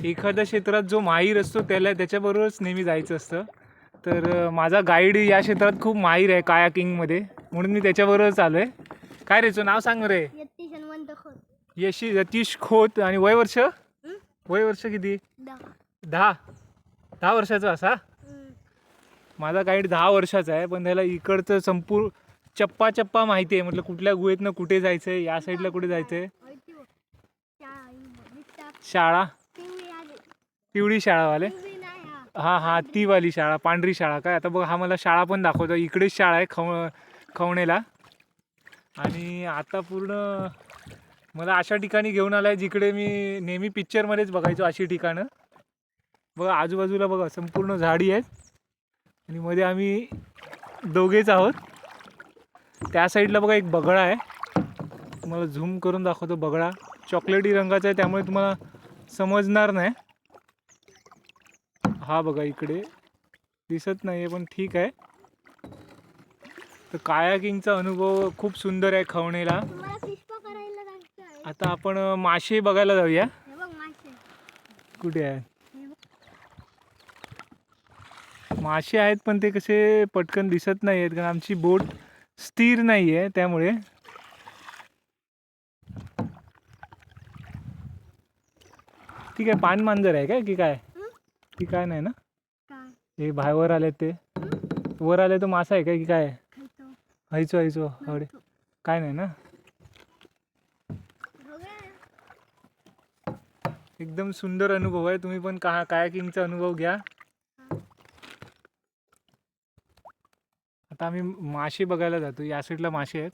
एखाद्या क्षेत्रात जो माहीर असतो त्याच्याबरोबरच नेहमी जायचं असतं. तर माझा गाईड या क्षेत्रात खूप माहीर आहे कायाकिंगमध्ये, म्हणून मी त्याच्याबरोबरच आलो आहे. काय रे नाव सांग रे? यतीश खोत. आणि वय वर्ष? वय वर्ष किती? 10 वर्षाचा असा. माझा गाईड 10 वर्षाचा आहे, पण त्याला इकडचं संपूर्ण चप्पा माहिती आहे. म्हटलं कुठल्या गुहेतनं कुठे जायचं आहे, या साईडला कुठे जायचं आहे. शाळा पिवळी शाळावाले. हां ती वाली शाळा, पांढरी शाळा काय. आता बघ हा मला शाळा पण दाखवतो. इकडेच शाळा आहे खवणेला. आणि आता पूर्ण मला अशा ठिकाणी घेऊन आला आहे जिकडे मी नेहमी पिक्चरमध्येच बघायचो अशी ठिकाणं. बघा आजूबाजूला बघा संपूर्ण झाडी आहेत आणि मध्ये आम्ही दोघेच आहोत. त्या साईडला बघा एक बगळा आहे, तुम्हाला झूम करून दाखवतो. बगळा चॉकलेटी रंगाचा आहे, त्यामुळे तुम्हाला समजणार नाही. हा बघा इकडे दिसत नाही आहे, पण ठीक आहे. तर कायाकिंगचा अनुभव खूप सुंदर आहे खवणेला. आता आपण मासे बघायला जाऊया. कुठे आहे? मासे आहेत, पण ते कसे पटकन दिसत नाही आहेत, कारण आमची बोट स्थिर नाही आहे त्यामुळे. ठीक आहे. पान मांजर आहे काय की काय? ती काय नाही ना? हे बाहेर आले ते वर आले तो मासा आहे काय की काय? हायचो हवडे काय नाही ना? एकदम सुंदर अनुभव आहे. तुम्ही पण कायाकिंगचा अनुभव घ्या. आता आम्ही मासे बघायला जातो. या साईडला मासे आहेत.